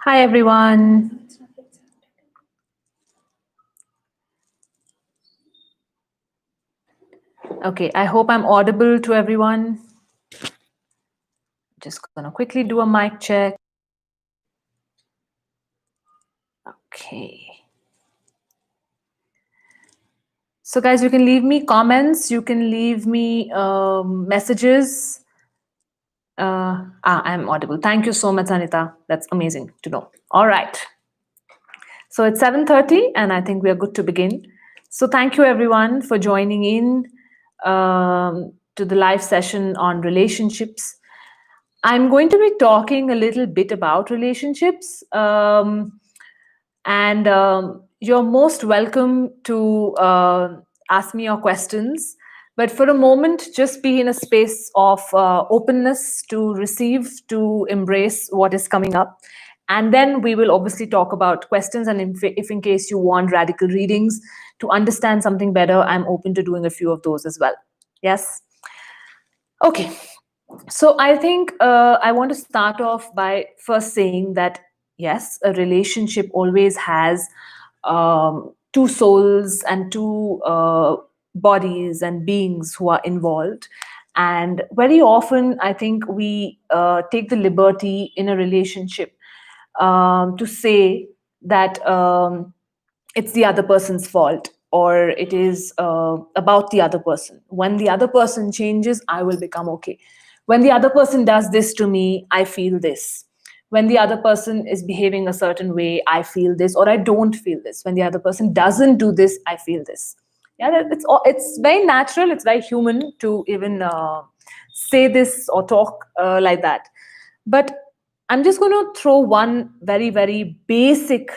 Hi, everyone. Okay, I hope I'm audible to everyone. Just going to quickly do a mic check. Okay. So, guys, you can leave me comments. You can leave me messages. I'm audible. Thank you so much, Anita. That's amazing to know. All right. So it's 7:30, and I think we are good to begin. So thank you, everyone, for joining in to the live session on relationships. I'm going to be talking a little bit about relationships, and you're most welcome to ask me your questions. But for a moment, just be in a space of openness to receive, to embrace what is coming up. And then we will obviously talk about questions. And if in case you want radical readings to understand something better, I'm open to doing a few of those as well. Yes? Okay. So I think I want to start off by first saying that, yes, a relationship always has two souls and two bodies and beings who are involved. And very often, I think we take the liberty in a relationship to say that it's the other person's fault, or it is about the other person. When the other person changes, I will become okay. When the other person does this to me, I feel this. When the other person is behaving a certain way, I feel this, or I don't feel this. When the other person doesn't do this, I feel this. Yeah, it's very natural. It's very human to even say this or talk like that. But I'm just going to throw one very, very basic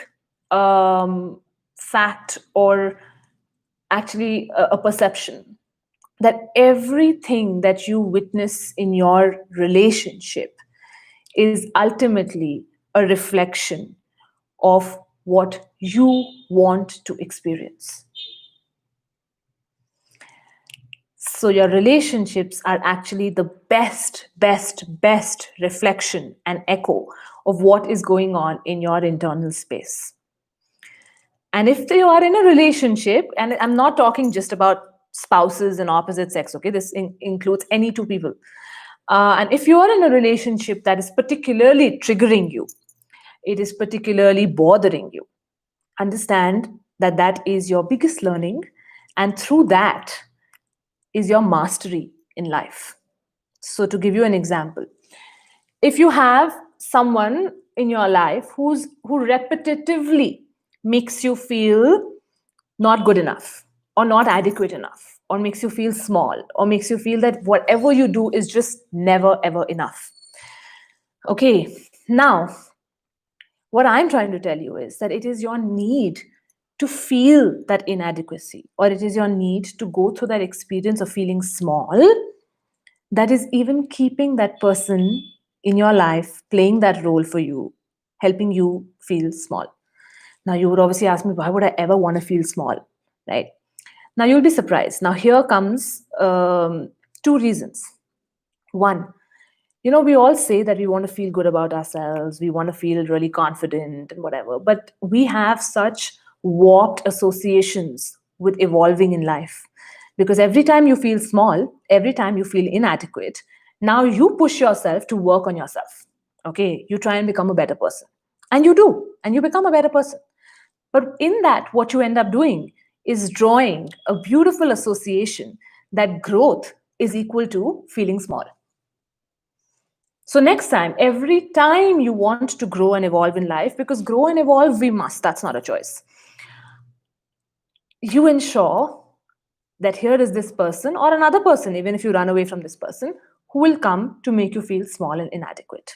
fact, or actually a perception, that everything that you witness in your relationship is ultimately a reflection of what you want to experience. So your relationships are actually the best reflection and echo of what is going on in your internal space. And if you are in a relationship, and I'm not talking just about spouses and opposite sex, okay, this includes any two people. And if you are in a relationship that is particularly triggering you, it is particularly bothering you, understand that that is your biggest learning. And through that is your mastery in life. So, to give you an example, if you have someone in your life who repetitively makes you feel not good enough, or not adequate enough, or makes you feel small, or makes you feel that whatever you do is just never ever enough. Okay, now what I'm trying to tell you is that it is your need to feel that inadequacy, or it is your need to go through that experience of feeling small, that is even keeping that person in your life playing that role for you, helping you feel small. Now, you would obviously ask me, why would I ever want to feel small? Right? Now, you'll be surprised. Now, here comes two reasons. One, we all say that we want to feel good about ourselves, we want to feel really confident and whatever, but we have such warped associations with evolving in life. Because every time you feel small, every time you feel inadequate, now you push yourself to work on yourself. Okay, you try and become a better person. And you do, and you become a better person. But in that, what you end up doing is drawing a beautiful association that growth is equal to feeling small. So next time, every time you want to grow and evolve in life, because grow and evolve we must, that's not a choice, you ensure that here is this person or another person, even if you run away from this person, who will come to make you feel small and inadequate.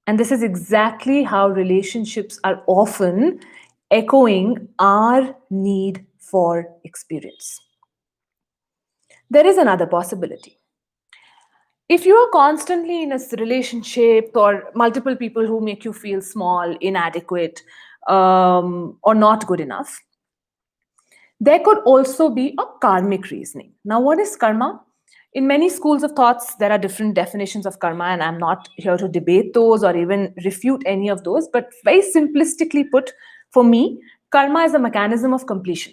And this is exactly how relationships are often echoing our need for experience. There is another possibility. If you are constantly in a relationship or multiple people who make you feel small, inadequate, or not good enough, there could also be a karmic reasoning. Now, what is karma? In many schools of thoughts, there are different definitions of karma, and I'm not here to debate those or even refute any of those. But very simplistically put, for me, karma is a mechanism of completion.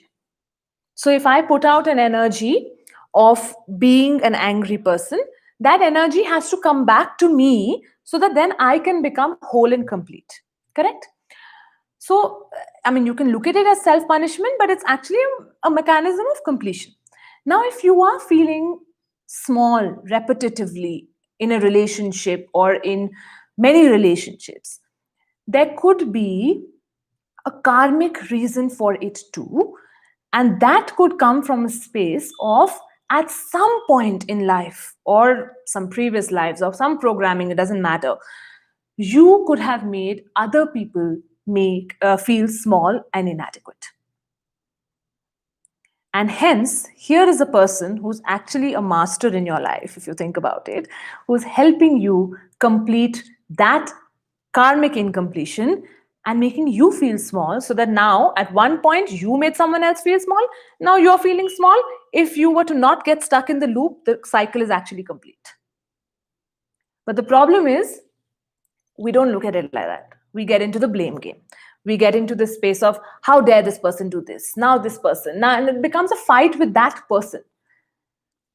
So if I put out an energy of being an angry person, that energy has to come back to me so that then I can become whole and complete. Correct? So, I mean, you can look at it as self punishment, but it's actually a mechanism of completion. Now, if you are feeling small repetitively in a relationship or in many relationships, there could be a karmic reason for it too. And that could come from a space of, at some point in life or some previous lives or some programming, it doesn't matter, you could have made other people feel small and inadequate. And hence, here is a person who's actually a master in your life, if you think about it, who's helping you complete that karmic incompletion and making you feel small, so that now at one point you made someone else feel small. Now you're feeling small. If you were to not get stuck in the loop, the cycle is actually complete. But the problem is, we don't look at it like that. We get into the blame game. We get into the space of, how dare this person do this? Now this person. Now, and it becomes a fight with that person.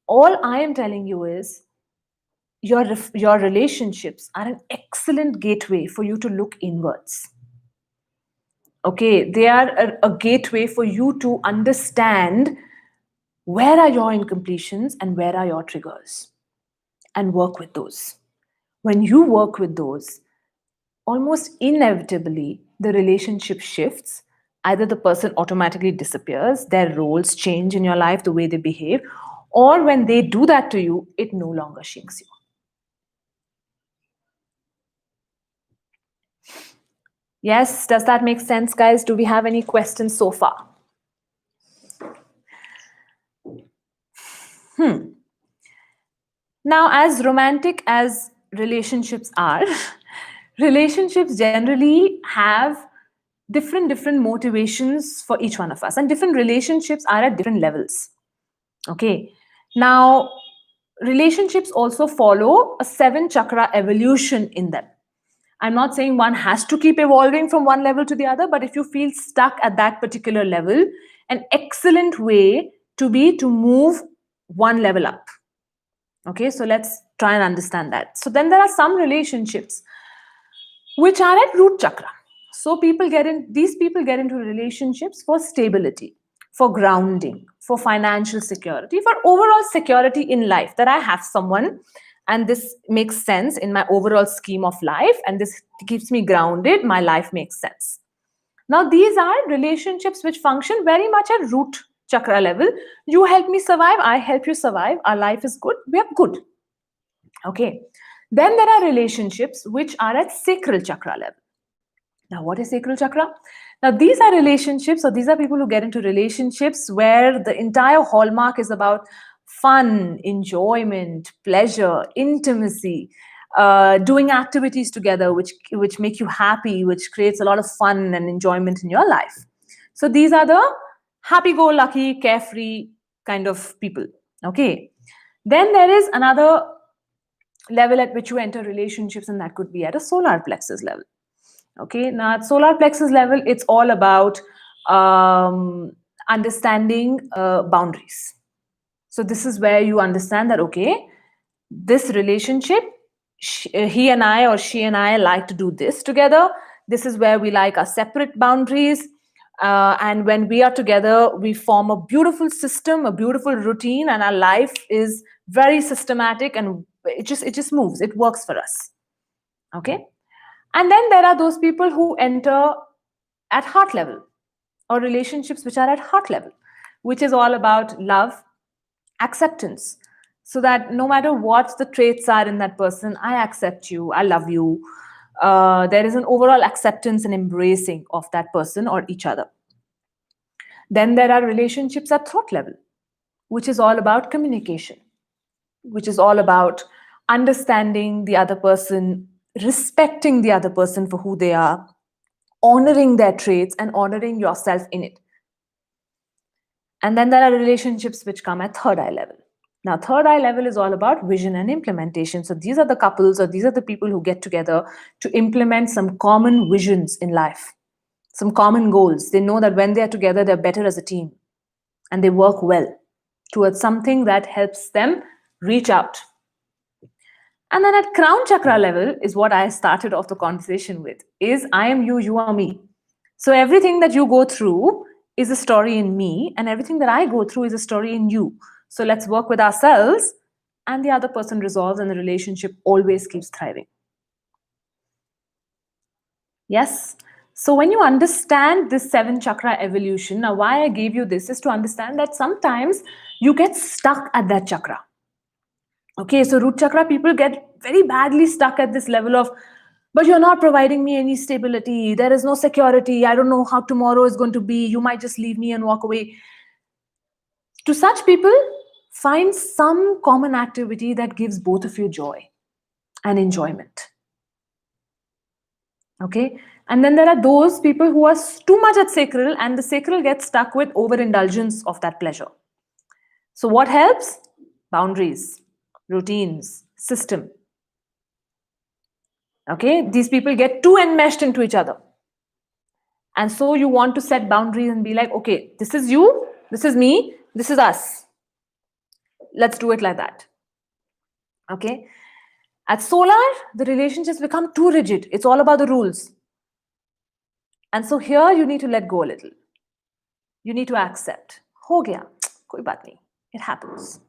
All I am telling you is, your relationships are an excellent gateway for you to look inwards. Okay, they are a gateway for you to understand where are your incompletions and where are your triggers, and work with those. When you work with those, almost inevitably, the relationship shifts. Either the person automatically disappears, their roles change in your life, the way they behave, or when they do that to you, it no longer shakes you. Yes, does that make sense, guys? Do we have any questions so far? Now, as romantic as relationships are, relationships generally have different motivations for each one of us, and different relationships are at different levels. Okay. Now, relationships also follow a 7 chakra evolution in them. I'm not saying one has to keep evolving from one level to the other, but if you feel stuck at that particular level, an excellent way to be to move one level up. Okay, so let's try and understand that. So then there are some relationships which are at root chakra. So these people get into relationships for stability, for grounding, for financial security, for overall security in life, that I have someone and this makes sense in my overall scheme of life, and this keeps me grounded, my life makes sense. Now, these are relationships which function very much at root chakra level. You help me survive, I help you survive, our life is good, we are good. Okay. Then there are relationships which are at sacral chakra level. Now, what is sacral chakra? Now, these are relationships, or these are people who get into relationships where the entire hallmark is about fun, enjoyment, pleasure, intimacy, doing activities together which make you happy, which creates a lot of fun and enjoyment in your life. So these are the happy-go-lucky, carefree kind of people. Okay. Then there is another level at which you enter relationships, and that could be at a solar plexus level. Okay, now at solar plexus level, it's all about understanding boundaries. So this is where you understand that, okay, this relationship, he and I or she and I like to do this together. This is where we like our separate boundaries. And when we are together, we form a beautiful system, a beautiful routine, and our life is very systematic, and it just moves. It works for us. Okay. And then there are those people who enter at heart level, or relationships which are at heart level, which is all about love, acceptance. So that no matter what the traits are in that person, I accept you, I love you. There is an overall acceptance and embracing of that person or each other. Then there are relationships at thought level, which is all about communication, which is all about understanding the other person, respecting the other person for who they are, honoring their traits, and honoring yourself in it. And then there are relationships which come at third eye level, Now, third eye level is all about vision and implementation. So these are the couples or these are the people who get together to implement some common visions in life, some common goals. They know that when they are together, they're better as a team and they work well towards something that helps them reach out. And then at crown chakra level is what I started off the conversation with, is I am you, you are me. So everything that you go through is a story in me, and everything that I go through is a story in you. So let's work with ourselves, and the other person resolves, and the relationship always keeps thriving. Yes? So when you understand this 7 chakra evolution, now why I gave you this is to understand that sometimes you get stuck at that chakra. Okay, so root chakra people get very badly stuck at this level of, but you're not providing me any stability. There is no security. I don't know how tomorrow is going to be. You might just leave me and walk away. To such people, find some common activity that gives both of you joy and enjoyment. Okay, and then there are those people who are too much at sacral, and the sacral gets stuck with overindulgence of that pleasure. So, what helps? Boundaries, routines, system. Okay, these people get too enmeshed into each other. And so you want to set boundaries and be like, okay, this is you, this is me, this is us. Let's do it like that. Okay. At solar, the relationships become too rigid. It's all about the rules. And so here you need to let go a little. You need to accept. Ho gaya, koi baat nahi. It happens.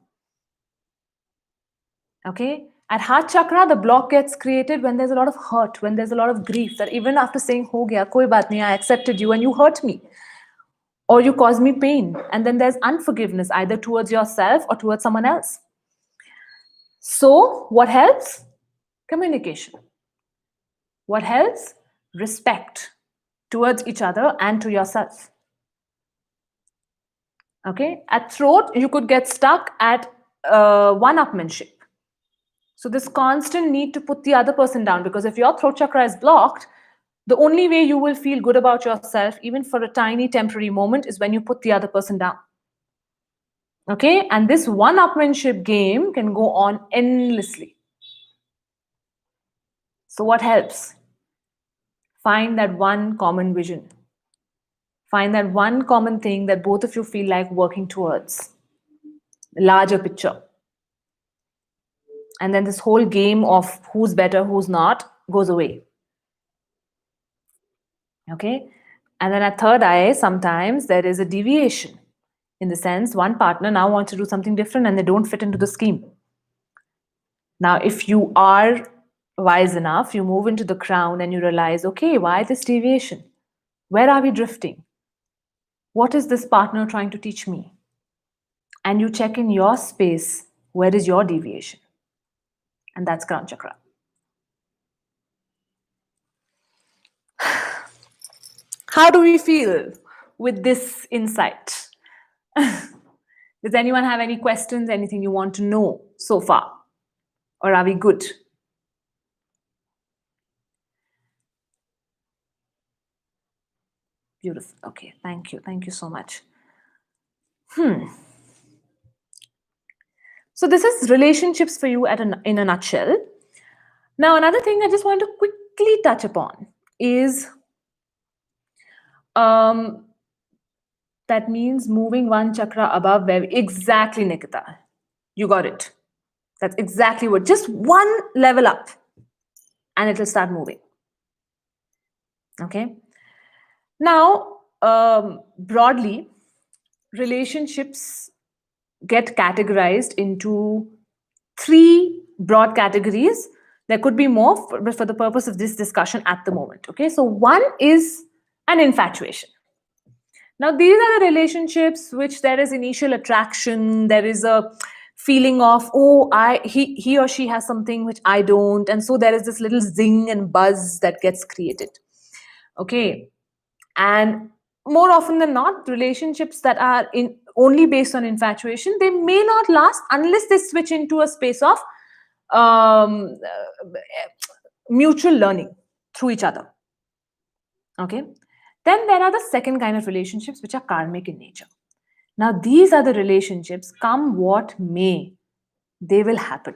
Okay. At heart chakra, the block gets created when there's a lot of hurt, when there's a lot of grief. That even after saying ho gaya, koi baat nahi, I accepted you and you hurt me, or you cause me pain. And then there's unforgiveness either towards yourself or towards someone else. So, what helps? Communication. What helps? Respect towards each other and to yourself. Okay. At throat, you could get stuck at one-upmanship. So, this constant need to put the other person down, because if your throat chakra is blocked, the only way you will feel good about yourself, even for a tiny temporary moment, is when you put the other person down. Okay. And this one-upmanship game can go on endlessly. So, what helps? Find that one common vision. Find that one common thing that both of you feel like working towards. The larger picture. And then this whole game of who's better, who's not goes away. Okay? And then at third eye, sometimes there is a deviation. In the sense, one partner now wants to do something different and they don't fit into the scheme. Now, if you are wise enough, you move into the crown and you realize, okay, why this deviation? Where are we drifting? What is this partner trying to teach me? And you check in your space, where is your deviation? And that's crown chakra. How do we feel with this insight? Does anyone have any questions, anything you want to know so far? Or are we good? Beautiful. Okay, thank you. Thank you so much. So this is relationships for you in a nutshell. Now, another thing I just want to quickly touch upon is that means moving one chakra above where exactly, Nikita. You got it. That's exactly what. Just one level up and it'll start moving. Okay. Now, broadly, relationships get categorized into 3 broad categories. There could be more, but for the purpose of this discussion at the moment. Okay. So one is an infatuation. Now, these are the relationships which there is initial attraction, there is a feeling of, oh, he or she has something which I don't, and so there is this little zing and buzz that gets created. Okay. And more often than not, relationships that are only based on infatuation, they may not last unless they switch into a space of mutual learning through each other. Okay. Then there are the second kind of relationships which are karmic in nature. Now, these are the relationships, come what may, they will happen.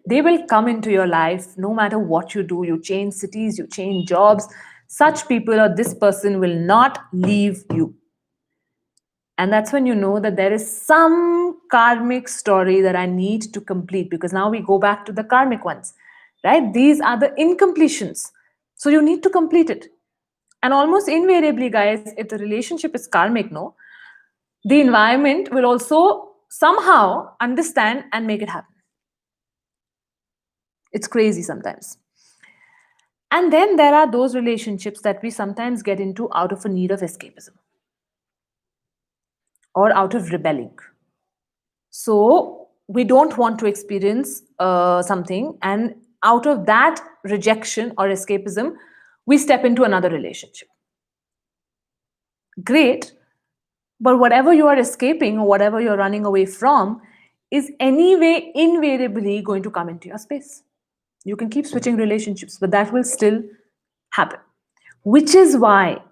They will come into your life no matter what you do. You change cities, you change jobs. Such people or this person will not leave you. And that's when you know that there is some karmic story that I need to complete, because now we go back to the karmic ones, right? These are the incompletions. So you need to complete it. And almost invariably, guys, if the relationship is karmic, no, the environment will also somehow understand and make it happen. It's crazy sometimes. And then there are those relationships that we sometimes get into out of a need of escapism or out of rebelling. So we don't want to experience something, and out of that rejection or escapism, we step into another relationship. Great, but whatever you are escaping or whatever you're running away from is anyway invariably going to come into your space. You can keep switching relationships, but that will still happen. Which is why,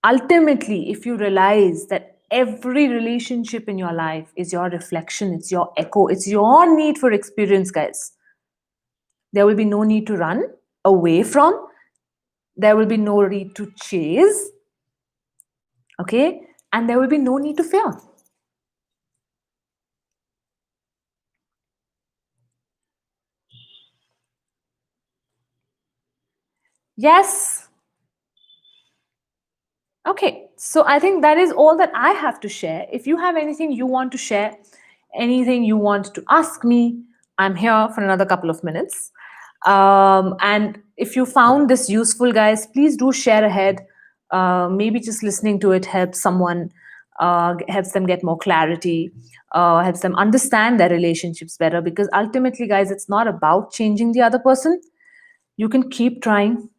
ultimately, if you realize that every relationship in your life is your reflection, it's your echo, it's your need for experience, guys, there will be no need to run away from, there will be no need to chase, okay? And there will be no need to fear. Yes. Okay, so I think that is all that I have to share. If you have anything you want to share, anything you want to ask me, I'm here for another couple of minutes. And if you found this useful, guys, please do share ahead. Maybe just listening to it helps someone, helps them get more clarity, helps them understand their relationships better. Because ultimately, guys, it's not about changing the other person. You can keep trying,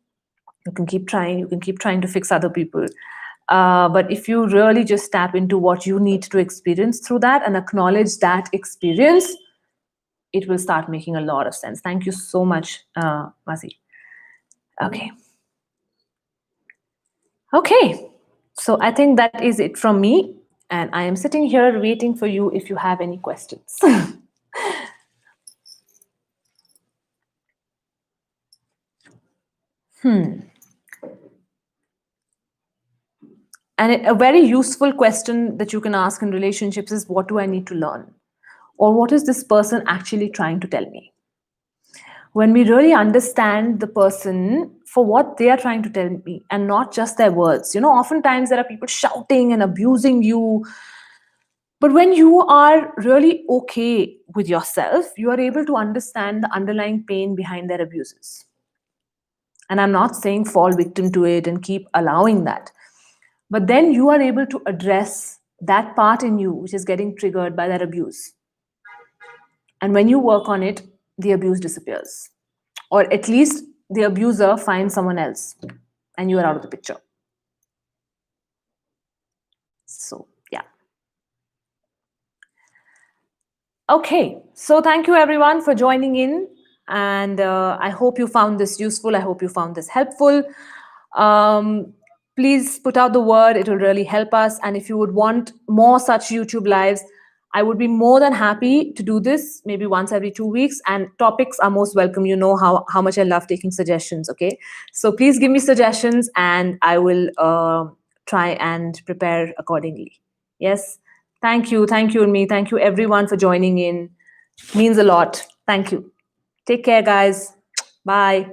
you can keep trying, you can keep trying to fix other people. But if you really just tap into what you need to experience through that and acknowledge that experience, it will start making a lot of sense. Thank you so much, Mazi. Okay. Okay. So I think that is it from me. And I am sitting here waiting for you if you have any questions. And a very useful question that you can ask in relationships is, what do I need to learn? Or what is this person actually trying to tell me? When we really understand the person for what they are trying to tell me and not just their words. Oftentimes there are people shouting and abusing you. But when you are really okay with yourself, you are able to understand the underlying pain behind their abuses. And I'm not saying fall victim to it and keep allowing that. But then you are able to address that part in you which is getting triggered by that abuse. And when you work on it, the abuse disappears. Or at least the abuser finds someone else and you are out of the picture. So, yeah. Okay, so thank you everyone for joining in. And I hope you found this useful. I hope you found this helpful. Please put out the word. It will really help us. And if you would want more such YouTube lives, I would be more than happy to do this maybe once every 2 weeks. And topics are most welcome. You know how much I love taking suggestions, okay? So please give me suggestions and I will try and prepare accordingly. Yes? Thank you, Urmi. Thank you everyone for joining in. Means a lot. Thank you. Take care, guys. Bye.